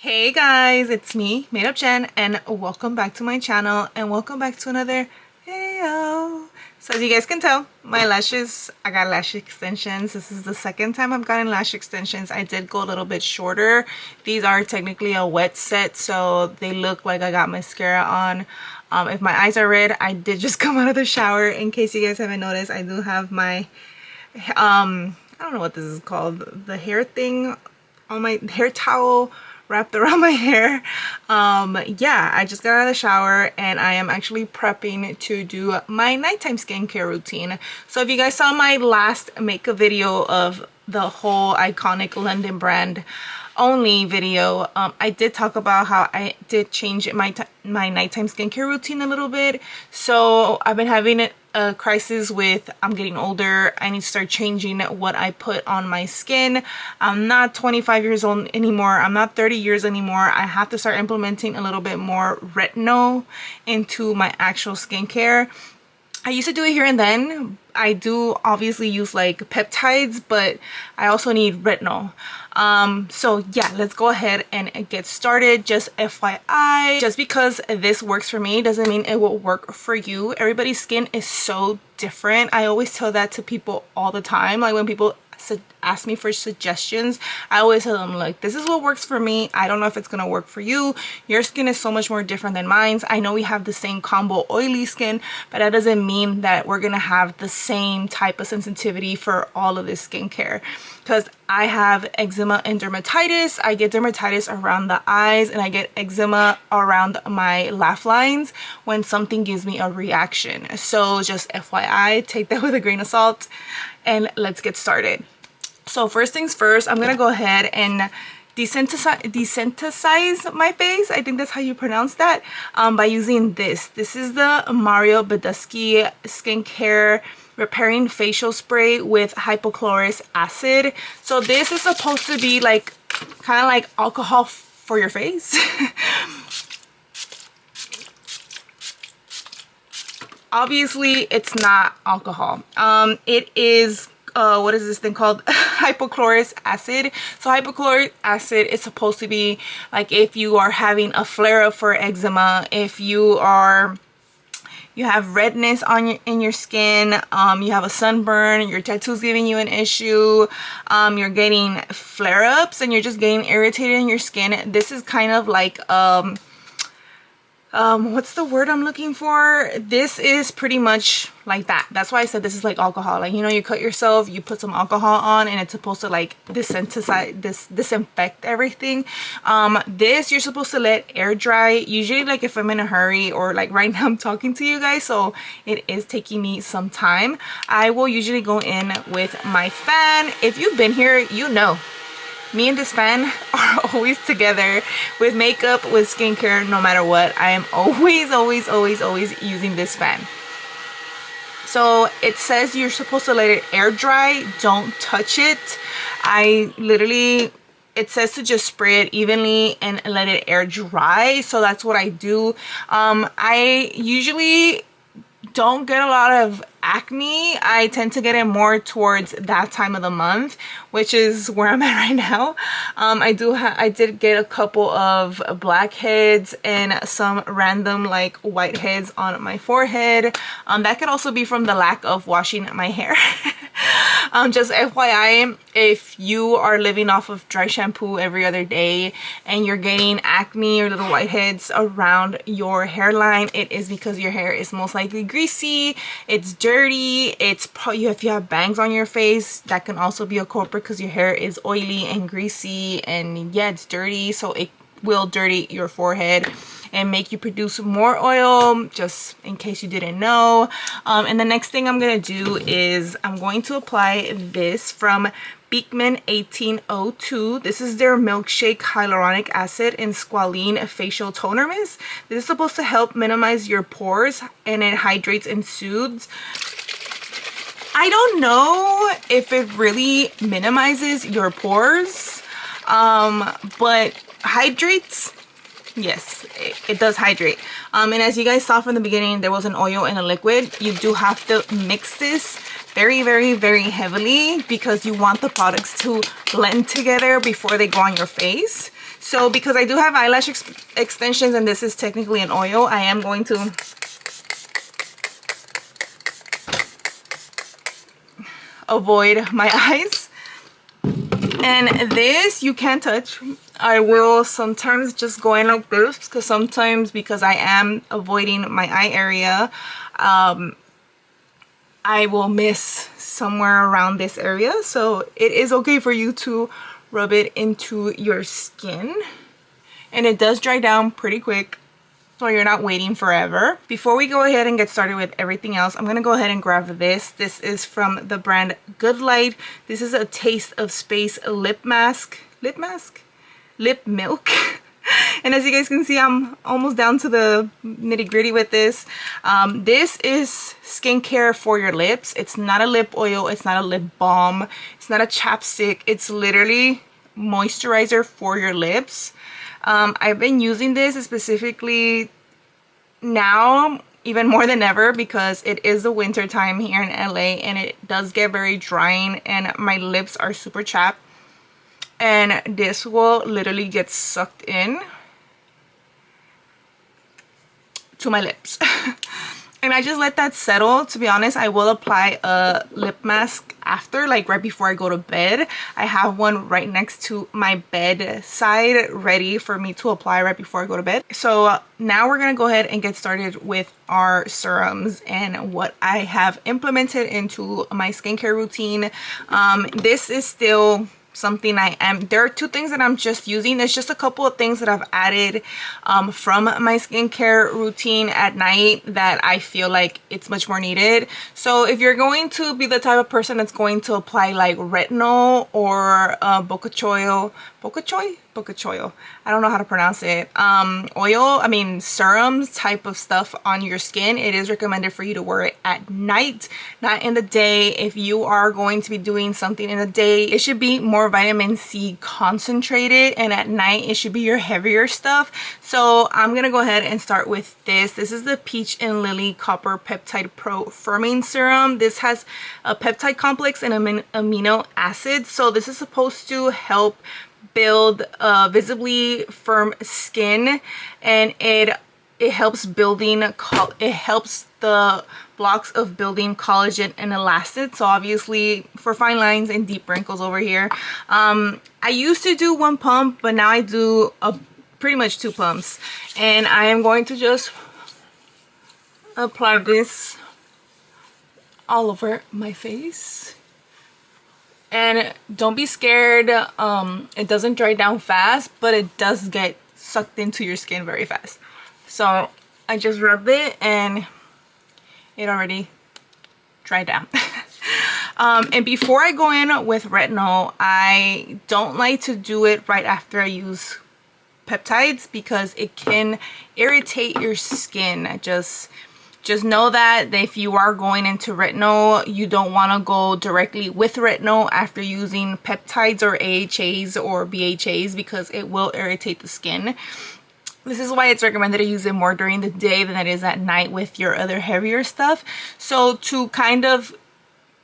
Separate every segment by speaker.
Speaker 1: Hey guys, it's me, Made Up Jen, and welcome back to my channel and welcome back to another video. So as you guys can tell, my lashes, I got lash extensions. This is the second time I've gotten lash extensions. I did go a little bit shorter. These are technically a wet set, so they look like I got mascara on. If my eyes are red, I did just come out of the shower. In case you guys haven't noticed, I do have my I don't know what this is called, the hair thing on my hair towel wrapped around my hair. Yeah, I just got out of the shower and I am actually prepping to do my nighttime skincare routine. So if you guys saw my last makeup video of the whole iconic London brand only video, I did talk about how I did change my nighttime skincare routine a little bit. So I've been having a crisis with I'm getting older. I need to start changing what I put on my skin. I'm not 25 years old anymore. I'm not 30 years anymore. I have to start implementing a little bit more retinol into my actual skincare. I used to do it here and then. I do obviously use like peptides, but I also need retinol. So yeah, let's go ahead and get started. Just FYI, just because this works for me doesn't mean it will work for you. Everybody's skin is so different. I always tell that to people all the time. Like when people ask me for suggestions, I always tell them, like, this is what works for me. I don't know if it's gonna work for you. Your skin is so much more different than mine. I know we have the same combo oily skin, but that doesn't mean that we're gonna have the same type of sensitivity for all of this skincare, because I have eczema and dermatitis. I get dermatitis around the eyes and I get eczema around my laugh lines when something gives me a reaction. So just FYI, take that with a grain of salt and let's get started. So first things first, I'm gonna go ahead and desensitize my face. I think that's how you pronounce that, by using this. This is the Mario Badescu Skincare Repairing Facial Spray with hypochlorous acid. So this is supposed to be like kind of like alcohol for your face. Obviously it's not alcohol. It is what is this thing called? Hypochlorous acid. So hypochlorous acid is supposed to be like if you are having a flare-up for eczema, if you have redness on in your skin, you have a sunburn, your tattoo's giving you an issue, you're getting flare-ups and you're just getting irritated in your skin. This is kind of like what's the word I'm looking for? This is pretty much like that. That's why I said this is like alcohol. Like, you know, you cut yourself, you put some alcohol on and it's supposed to like disinfect everything. This you're supposed to let air dry. Usually, like if I'm in a hurry or like right now I'm talking to you guys, so it is taking me some time, I will usually go in with my fan. If you've been here, you know me and this fan are always together with makeup, with skincare, no matter what. I am always using this fan. So it says you're supposed to let it air dry, don't touch it. It says to just spray it evenly and let it air dry. So that's what I do. I usually don't get a lot of acne. I tend to get it more towards that time of the month, which is where I'm at right now. I did get a couple of blackheads and some random like whiteheads on my forehead. That could also be from the lack of washing my hair. Just FYI, if you are living off of dry shampoo every other day and you're getting acne or little whiteheads around your hairline, it is because your hair is most likely greasy, it's dirty, it's probably, if you have bangs on your face, that can also be a culprit because your hair is oily and greasy and yeah, it's dirty, so it will dirty your forehead and make you produce more oil, just in case you didn't know. And the next thing I'm gonna do is I'm going to apply this from Beekman 1802. This is their Milkshake Hyaluronic Acid and Squalene Facial Toner Mist. This is supposed to help minimize your pores and it hydrates and soothes. I don't know if it really minimizes your pores, but hydrates. Yes, it does hydrate. And as you guys saw from the beginning, there was an oil and a liquid. You do have to mix this very heavily because you want the products to blend together before they go on your face. So because I do have eyelash extensions and this is technically an oil, I am going to avoid my eyes. And this you can't touch. I will sometimes just go in like this because sometimes, because I am avoiding my eye area, I will miss somewhere around this area. So it is okay for you to rub it into your skin, and it does dry down pretty quick, so you're not waiting forever. Before we go ahead and get started with everything else, I'm gonna go ahead and grab this. This is from the brand Good Light. This is a Taste of Space lip mask. Lip milk. And as you guys can see, I'm almost down to the nitty-gritty with this. This is skincare for your lips. It's not a lip oil, it's not a lip balm, it's not a chapstick. It's literally moisturizer for your lips. I've been using this specifically now even more than ever because it is the winter time here in LA and it does get very drying and my lips are super chapped, and this will literally get sucked in to my lips. And I just let that settle. To be honest, I will apply a lip mask after, like right before I go to bed. I have one right next to my bedside ready for me to apply right before I go to bed. So now we're gonna go ahead and get started with our serums and what I have implemented into my skincare routine. This is still something there are two things that I'm just using. There's just a couple of things that I've added from my skincare routine at night that I feel like it's much more needed. So if you're going to be the type of person that's going to apply like retinol or bok choy, I don't know how to pronounce it, serums type of stuff on your skin, it is recommended for you to wear it at night, not in the day. If you are going to be doing something in the day, it should be more vitamin C concentrated, and at night it should be your heavier stuff. So I'm gonna go ahead and start with this. This is the Peach and Lily Copper Peptide Pro Firming Serum. This has a peptide complex and amino acids, so this is supposed to help build visibly firm skin, and it helps the blocks of building collagen and elastin. So obviously for fine lines and deep wrinkles over here. I used to do one pump, but now I do pretty much 2 pumps, and I am going to just apply this all over my face. And don't be scared, it doesn't dry down fast, but it does get sucked into your skin very fast. So I just rubbed it and it already dried down. And before I go in with retinol, I don't like to do it right after I use peptides because it can irritate your skin. Just know that if you are going into retinol, you don't want to go directly with retinol after using peptides or AHAs or BHAs because it will irritate the skin. This is why it's recommended to use it more during the day than it is at night with your other heavier stuff. So to kind of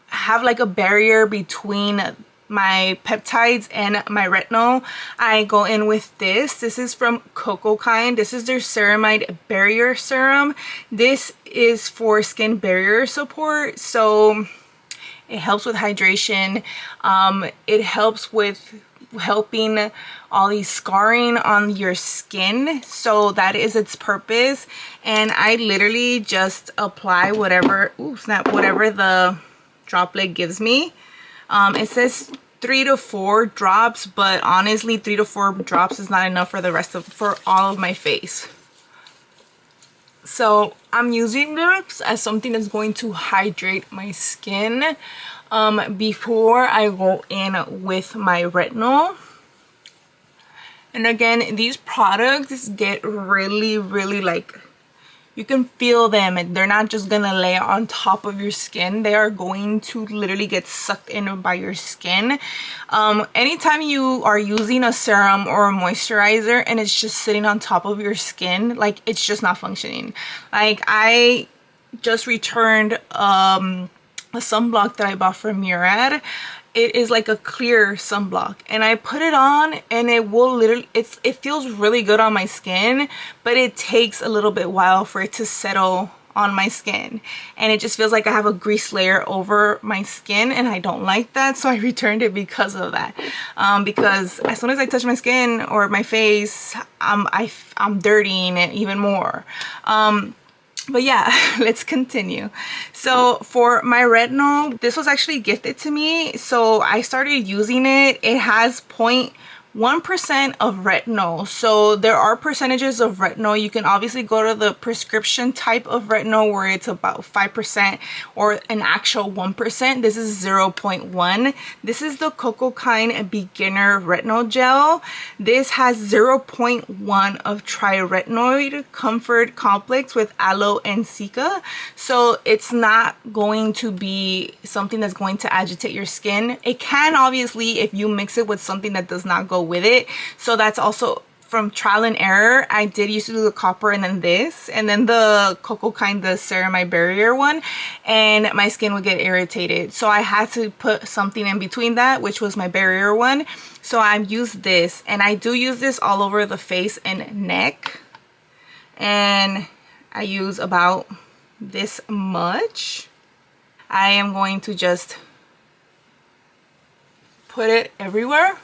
Speaker 1: have like a barrier between my peptides and my retinol, I go in with this. This is from Coco Kind. This is their Ceramide Barrier Serum. This is for skin barrier support, so it helps with hydration. It helps with helping all these scarring on your skin, so that is its purpose. And I literally just apply whatever whatever the droplet gives me. It says 3 to 4 drops, but honestly 3 to 4 drops is not enough for all of my face. So I'm using this as something that's going to hydrate my skin before I go in with my retinol. And again, these products get really like, you can feel them, and they're not just gonna lay on top of your skin. They are going to literally get sucked in by your skin. Anytime you are using a serum or a moisturizer and it's just sitting on top of your skin, like, it's just not functioning. Like, I just returned a sunblock that I bought from Murad. it is like a clear sunblock, and I put it on and it will literally, it feels really good on my skin, but it takes a little bit while for it to settle on my skin, and it just feels like I have a grease layer over my skin, and I don't like that, so I returned it because of that. Because as soon as I touch my skin or my face, I'm dirtying it even more. But yeah, let's continue. So for my retinol, this was actually gifted to me, so I started using it. It has 0.1% of retinol, so there are percentages of retinol. You can obviously go to the prescription type of retinol where it's about 5% or an actual 1%. This is 0.1. This is the Cocokind Beginner Retinol Gel. This has 0.1 of triretinoid comfort complex with aloe and cica, so it's not going to be something that's going to agitate your skin. It can, obviously, if you mix it with something that does not go with it. So that's also from trial and error. I did used to do the copper and then this, and then the Cocokind, the ceramide barrier one, and my skin would get irritated, so I had to put something in between that, which was my barrier one. So I used this, and I do use this all over the face and neck, and I use about this much. I am going to just put it everywhere.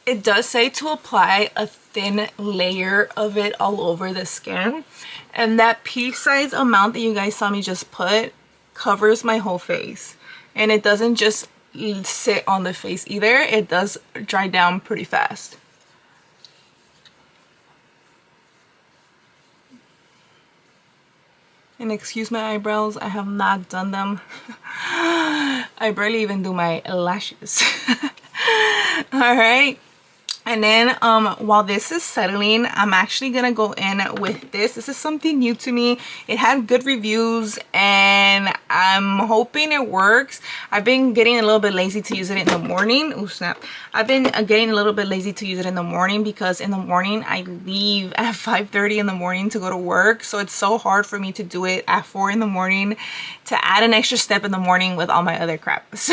Speaker 1: It does say to apply a thin layer of it all over the skin, and that pea-sized amount that you guys saw me just put covers my whole face, and it doesn't just sit on the face either. It does dry down pretty fast. And excuse my eyebrows, I have not done them. I barely even do my lashes. All right. And then while this is settling, I'm actually gonna go in with this. This is something new to me. It had good reviews, and I'm hoping it works. I've been getting a little bit lazy to use it in the morning. Oh snap. I've been getting a little bit lazy to use it in the morning because in the morning I leave at 5:30 in the morning to go to work. So it's so hard for me to do it at 4 in the morning, to add an extra step in the morning with all my other crap. So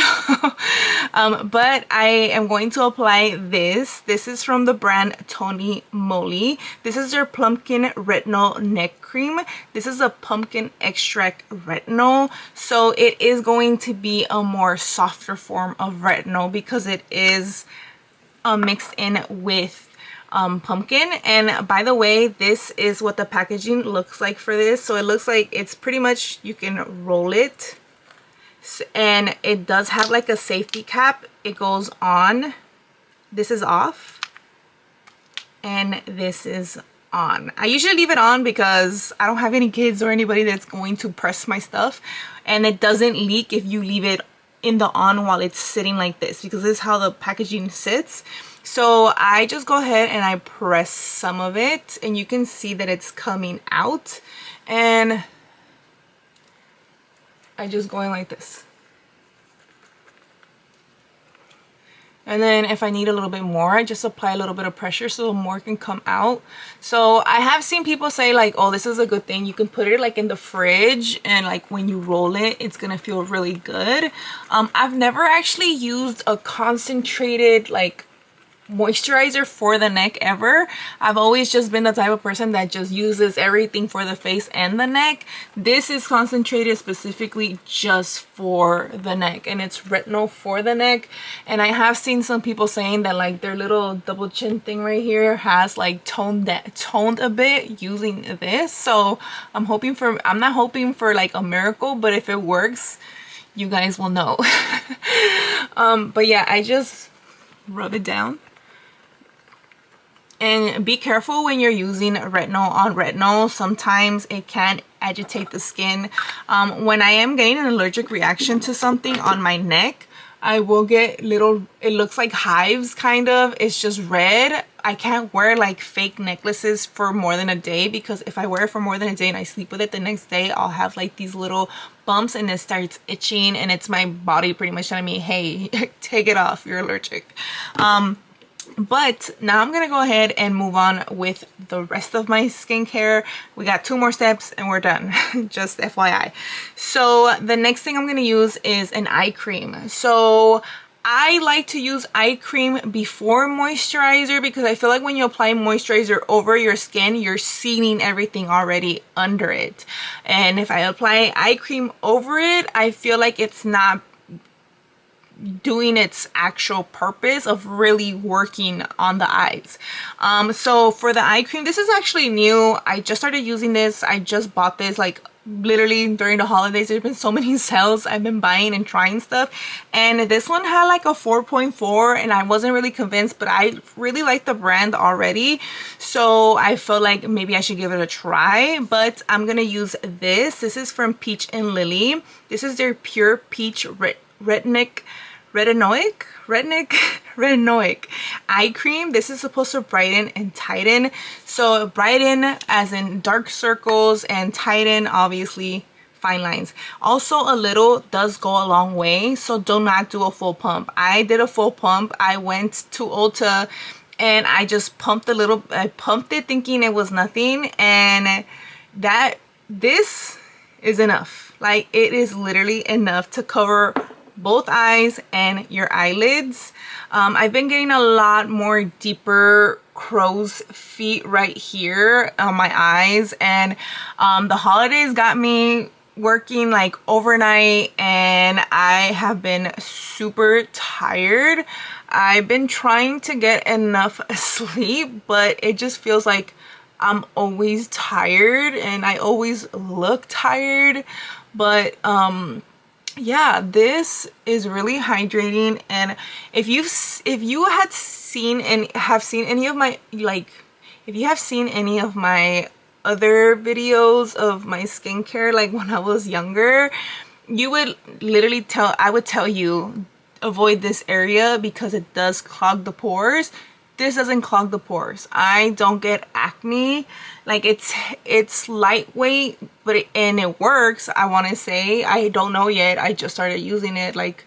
Speaker 1: but I am going to apply this. This is from the brand Tony Moly. This is their Pumpkin Retinol Neck Cream. This is a pumpkin extract retinol, so it is going to be a more softer form of retinol because it is mixed in with pumpkin. And by the way, this is what the packaging looks like for this. So it looks like it's pretty much, you can roll it, and it does have like a safety cap. It goes on, this is off, and this is on. I usually leave it on because I don't have any kids or anybody that's going to press my stuff, and it doesn't leak if you leave it in the on while it's sitting like this, because this is how the packaging sits. So I just go ahead and I press some of it, and you can see that it's coming out, and I just go in like this. And then if I need a little bit more, I just apply a little bit of pressure so more can come out. So I have seen people say like, oh, this is a good thing. You can put it like in the fridge, and like when you roll it, it's gonna feel really good. I've never actually used a concentrated like moisturizer for the neck ever. I've always just been the type of person that just uses everything for the face and the neck. This is concentrated specifically just for the neck, and it's retinol for the neck. And I have seen some people saying that like their little double chin thing right here has like toned a bit using this. So I'm not hoping for like a miracle, but if it works, you guys will know. But yeah, I just rub it down. And be careful when you're using retinol on retinol. Sometimes it can agitate the skin. When I am getting an allergic reaction to something on my neck, I will get little, it looks like hives kind of. It's just red. I can't wear like fake necklaces for more than a day, because if I wear it for more than a day and I sleep with it the next day, I'll have like these little bumps and it starts itching, and it's my body pretty much telling me, hey, take it off, you're allergic. But now I'm gonna go ahead and move on with the rest of my skincare. We got 2 more steps and we're done. Just FYI. So the next thing I'm gonna use is an eye cream. So I like to use eye cream before moisturizer because I feel like when you apply moisturizer over your skin, you're sealing everything already under it. And if I apply eye cream over it, I feel like it's not doing its actual purpose of really working on the eyes. So for the eye cream, this is actually new. I just started using this. I just bought this like literally during the holidays. There's been so many sales. I've been buying and trying stuff, and this one had like a 4.4 and I wasn't really convinced, but I really like the brand already, so I felt like maybe I should give it a try. But I'm gonna use this. This is from Peach and Lily. This is their Pure Peach retinoic eye cream. This is supposed to brighten and tighten. So brighten as in dark circles, and tighten obviously fine lines. Also, a little does go a long way, so do not do a full pump. I did a full pump. I went to Ulta and I just pumped a little. I pumped it thinking it was nothing, and this is enough. Like, it is literally enough to cover both eyes and your eyelids. I've been getting a lot more deeper crow's feet right here on my eyes, and the holidays got me working like overnight, and I have been super tired. I've been trying to get enough sleep, but it just feels like I'm always tired and I always look tired. But yeah, this is really hydrating. And if you have seen any of my other videos of my skincare, like when I was younger, you would literally I would tell you avoid this area because it does clog the pores. This doesn't clog the pores. I don't get acne. Like, it's lightweight, but it works. I want to say, I don't know yet. I just started using it like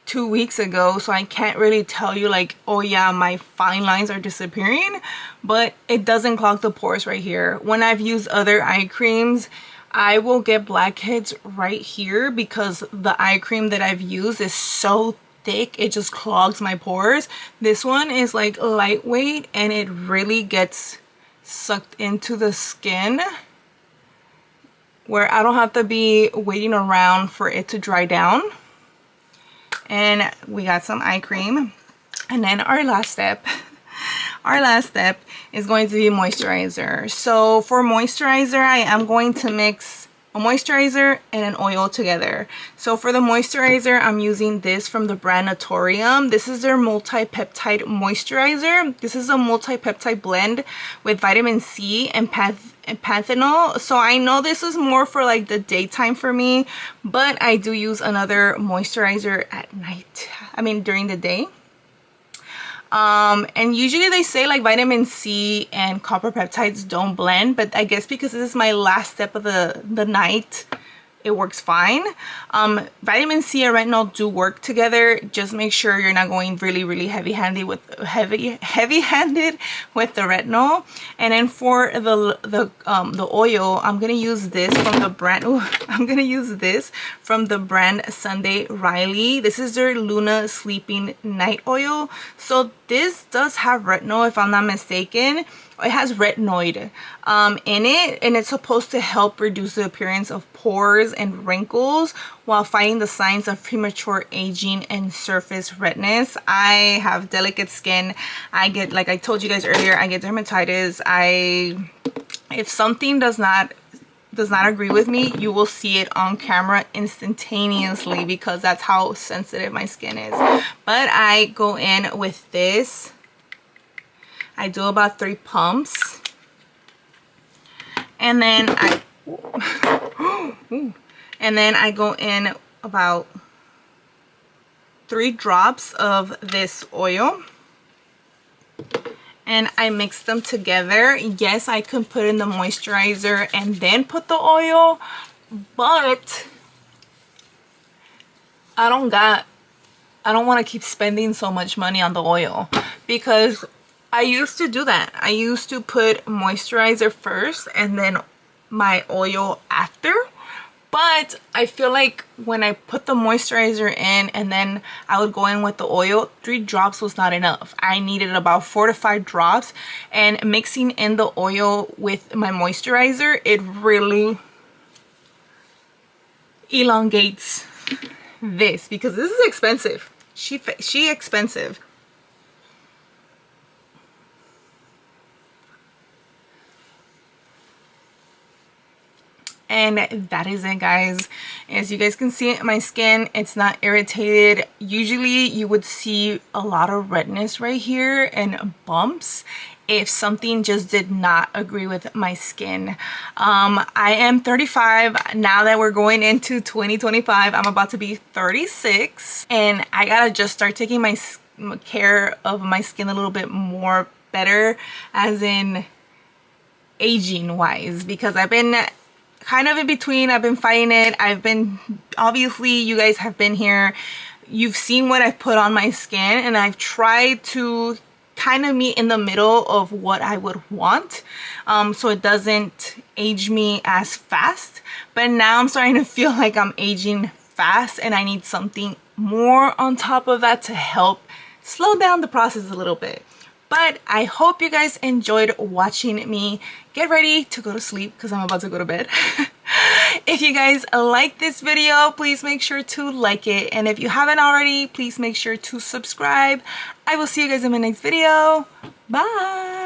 Speaker 1: 2 weeks ago, so I can't really tell you like, oh yeah, my fine lines are disappearing, but it doesn't clog the pores right here. When I've used other eye creams, I will get blackheads right here because the eye cream that I've used is so thick, it just clogs my pores. This one is like lightweight and it really gets sucked into the skin where I don't have to be waiting around for it to dry down. And we got some eye cream, and then our last step is going to be moisturizer. So for moisturizer, I am going to mix a moisturizer and an oil together. So for the moisturizer, I'm using this from the brand Naturium. This is their multi-peptide moisturizer. This is a multi-peptide blend with vitamin C and panthenol. So I know this is more for like the daytime for me, but I do use another moisturizer at night. I mean during the day. And usually they say like vitamin C and copper peptides don't blend, but I guess because this is my last step of the night, it works fine. Vitamin C and retinol do work together. Just make sure you're not going really heavy-handed with the retinol. And then for the oil, I'm gonna use this from the brand Sunday Riley. This is their Luna Sleeping Night Oil. So this does have retinol, if I'm not mistaken. It has retinoid in it, and it's supposed to help reduce the appearance of pores and wrinkles while fighting the signs of premature aging and surface redness. I have delicate skin. I get, like I told you guys earlier, I get dermatitis. If something does not agree with me, you will see it on camera instantaneously because that's how sensitive my skin is. But I go in with this. I do about 3 pumps, and then I go in about 3 drops of this oil, and I mix them together. Yes, I could put in the moisturizer and then put the oil, but I don't got I don't want to keep spending so much money on the oil, because I used to do that. I used to put moisturizer first and then my oil after. But I feel like when I put the moisturizer in and then I would go in with the oil, 3 drops was not enough. I needed about 4 to 5 drops, and mixing in the oil with my moisturizer, it really elongates this, because this is expensive. She expensive. And that is it, guys. As you guys can see, my skin, it's not irritated. Usually you would see a lot of redness right here and bumps if something just did not agree with my skin. I am 35 now. That we're going into 2025, I'm about to be 36, and I gotta just start taking my care of my skin a little bit more better, as in aging wise, because I've been kind of in between. I've been fighting it. Obviously you guys have been here, you've seen what I've put on my skin, and I've tried to kind of meet in the middle of what I would want, so it doesn't age me as fast. But now I'm starting to feel like I'm aging fast, and I need something more on top of that to help slow down the process a little bit. But I hope you guys enjoyed watching me get ready to go to sleep, because I'm about to go to bed. If you guys like this video, please make sure to like it. And if you haven't already, please make sure to subscribe. I will see you guys in my next video. Bye.